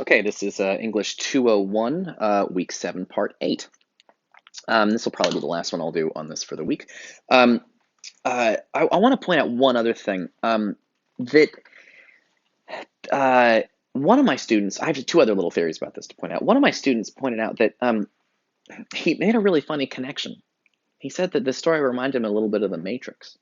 Okay, this is English 201, week 7, part 8. This will probably be the last one I'll do on this for the week. Um, I want to point out one other thing that uh, one of my students, I have two other little theories about this to point out. One of my students pointed out that he made a really funny connection. He said that this story reminded him a little bit of The Matrix.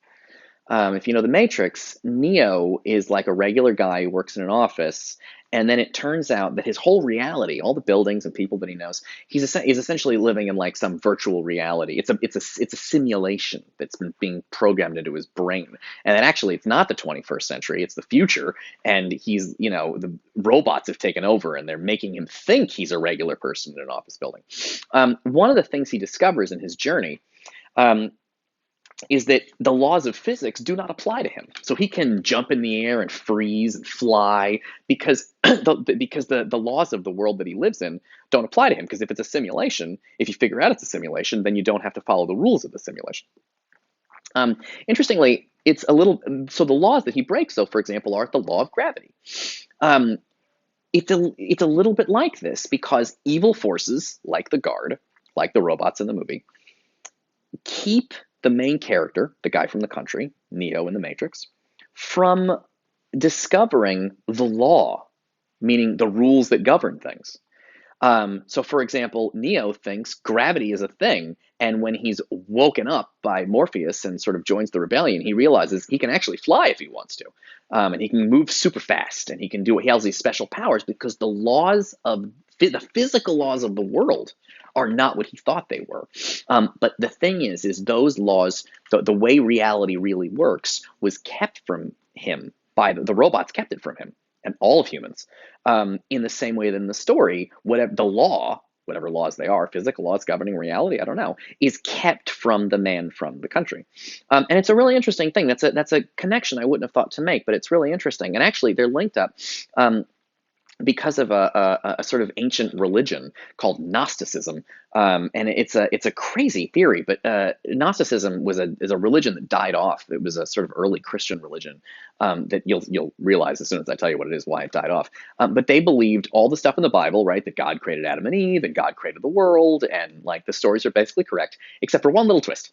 If you know The Matrix, Neo is like a regular guy who works in an office, and then it turns out that his whole reality, all the buildings and people that he knows, he's essentially living in like some virtual reality. It's a simulation that's been being programmed into his brain, and then actually it's not the 21st century, it's the future, and the robots have taken over, and they're making him think he's a regular person in an office building. One of the things he discovers in his journey. Um, is that the laws of physics do not apply to him. So he can jump in the air and freeze and fly because the laws of the world that he lives in don't apply to him. Because if it's a simulation, if you figure out it's a simulation, then you don't have to follow the rules of the simulation. Interestingly, it's a little so the laws that he breaks. So, for example, are the law of gravity. Um, it's a little bit like this because evil forces, like the guard, like the robots in the movie, keep the main character, the guy from the country, Neo in the Matrix, from discovering the law, meaning the rules that govern things. So, for example, Neo thinks gravity is a thing, and when he's woken up by Morpheus and sort of joins the rebellion, he realizes he can actually fly if he wants to, and he can move super fast, and he has these special powers because the physical laws of the world are not what he thought they were. But the thing is those laws, the way reality really works, was kept from him by the robots kept it from him and all of humans. In the same way that in the story, whatever laws they are, physical laws governing reality, I don't know, is kept from the man from the country. And it's a really interesting thing. That's a connection I wouldn't have thought to make, but it's really interesting. And actually, they're linked up. Because of a sort of ancient religion called Gnosticism, and it's a crazy theory, but Gnosticism is a religion that died off. It was a sort of early Christian religion that you'll realize as soon as I tell you what it is, why it died off. But they believed all the stuff in the Bible, right? That God created Adam and Eve, and God created the world, and like the stories are basically correct, except for one little twist: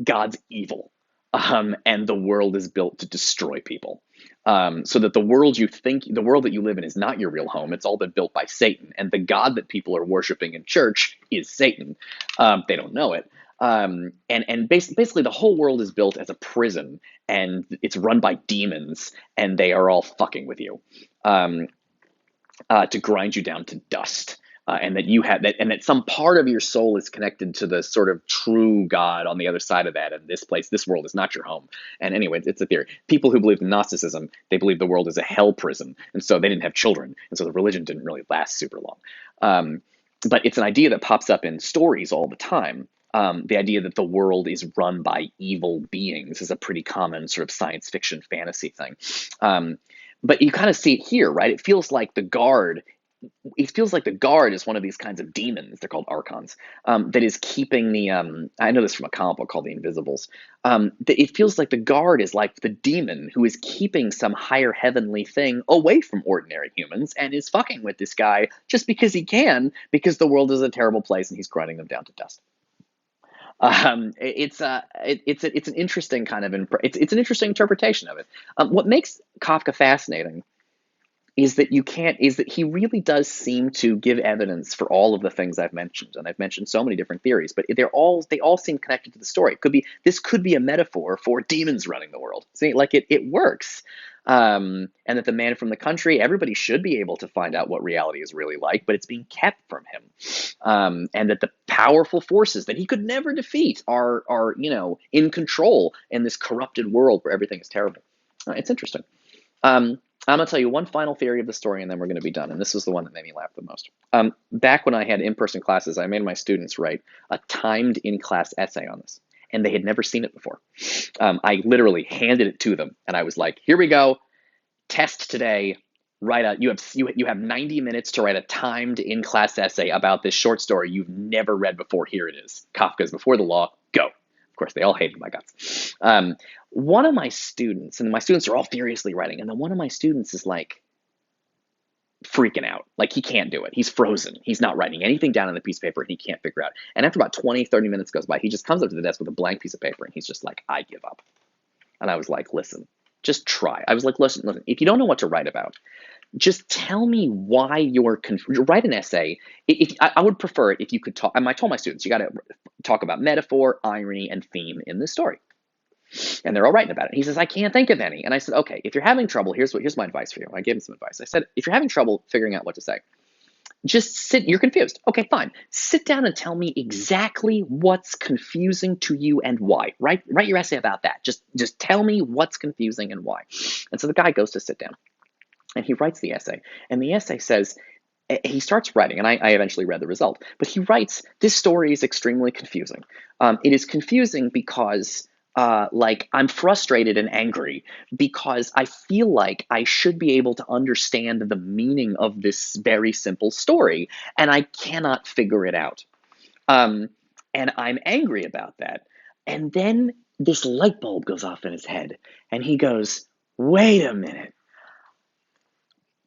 God's evil, and the world is built to destroy people. So that the world that you live in is not your real home. It's all been built by Satan, and the God that people are worshiping in church is Satan. They don't know it. And basically, the whole world is built as a prison, and it's run by demons, and they are all fucking with you um, to grind you down to dust. And that you have that, and that some part of your soul is connected to the sort of true God on the other side of that. And this world is not your home. And anyway, it's a theory. People who believe in Gnosticism, they believe the world is a hell prison, and so they didn't have children, and so the religion didn't really last super long. But it's an idea that pops up in stories all the time. The idea that the world is run by evil beings is a pretty common sort of science fiction fantasy thing. But you kind of see it here, right? It feels like the guard is one of these kinds of demons. They're called archons. That is keeping the. I know this from a comic book called The Invisibles. It feels like the guard is like the demon who is keeping some higher heavenly thing away from ordinary humans and is fucking with this guy just because he can, because the world is a terrible place and he's grinding them down to dust. It's an interesting kind of it's an interesting interpretation of it. What makes Kafka fascinating is that he really does seem to give evidence for all of the things I've mentioned, and I've mentioned so many different theories, but they all seem connected to the story. This could be a metaphor for demons running the world. See, like it works, and that the man from the country, everybody should be able to find out what reality is really like, but it's being kept from him, and that the powerful forces that he could never defeat are in control in this corrupted world where everything is terrible. It's interesting. I'm going to tell you one final theory of the story, and then we're going to be done. And this was the one that made me laugh the most. Back when I had in-person classes, I made my students write a timed in-class essay on this, and they had never seen it before. I literally handed it to them, and I was like, "Here we go, test today. You have 90 minutes to write a timed in-class essay about this short story you've never read before. Here it is, Kafka's Before the Law. Go." Of course, they all hated my guts. One of my students, and my students are all furiously writing, and then one of my students is like, freaking out. Like, he can't do it. He's frozen. He's not writing anything down on a piece of paper, and he can't figure out. And after about 20, 30 minutes goes by, he just comes up to the desk with a blank piece of paper, and he's just like, I give up. And I was like, listen, just try. I was like, listen, if you don't know what to write about, just tell me why you're write an essay. I would prefer it if you could talk. I told my students, you got to talk about metaphor, irony, and theme in this story. And they're all writing about it. He says, I can't think of any. And I said, okay, if you're having trouble, here's my advice for you. I gave him some advice. I said, if you're having trouble figuring out what to say, just sit. You're confused. Okay, fine. Sit down and tell me exactly what's confusing to you and why. Write your essay about that. Just tell me what's confusing and why. And so the guy goes to sit down, and he writes the essay. And the essay says, he starts writing, and I eventually read the result, but he writes, this story is extremely confusing. It is confusing because like, I'm frustrated and angry because I feel like I should be able to understand the meaning of this very simple story, and I cannot figure it out. Um, and I'm angry about that. And then this light bulb goes off in his head, and he goes, wait a minute.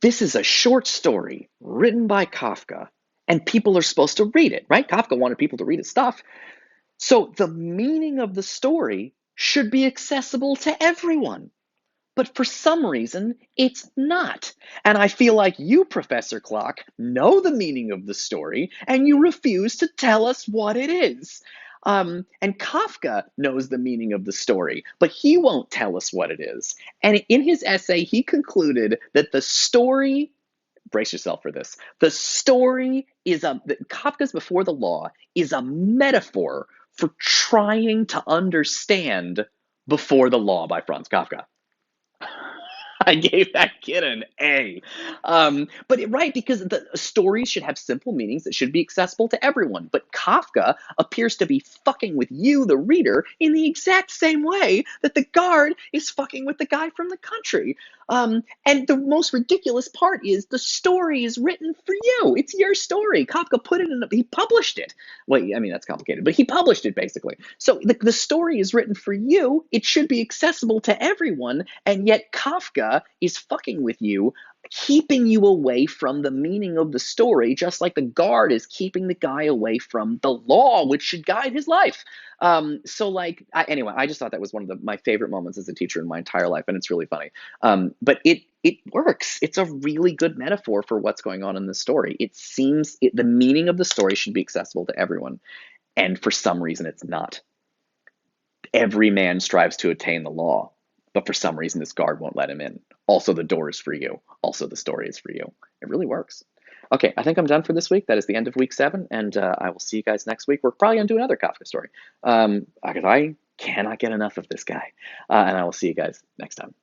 This is a short story written by Kafka, and people are supposed to read it, right? Kafka wanted people to read his stuff. So the meaning of the story should be accessible to everyone. But for some reason, it's not. And I feel like you, Professor Clock, know the meaning of the story, and you refuse to tell us what it is. And Kafka knows the meaning of the story, but he won't tell us what it is. And in his essay, he concluded that the story, brace yourself for this, the story is Kafka's Before the Law is a metaphor for trying to understand Before the Law by Franz Kafka. I gave that kid an A. Right, because the stories should have simple meanings that should be accessible to everyone. But Kafka appears to be fucking with you, the reader, in the exact same way that the guard is fucking with the guy from the country. And the most ridiculous part is the story is written for you. It's your story. Kafka put it in, he published it. Well, I mean, that's complicated, but he published it basically. So the story is written for you. It should be accessible to everyone. And yet Kafka is fucking with you, keeping you away from the meaning of the story, just like the guard is keeping the guy away from the law, which should guide his life. Anyway, I just thought that was one of my favorite moments as a teacher in my entire life, and it's really funny. But it works. It's a really good metaphor for what's going on in the story. It seems the meaning of the story should be accessible to everyone, and for some reason it's not. Every man strives to attain the law, but for some reason this guard won't let him in. Also, the door is for you. Also, the story is for you. It really works. Okay, I think I'm done for this week. That is the end of week 7, and I will see you guys next week. We're probably going to do another Kafka story, because I cannot get enough of this guy. And I will see you guys next time.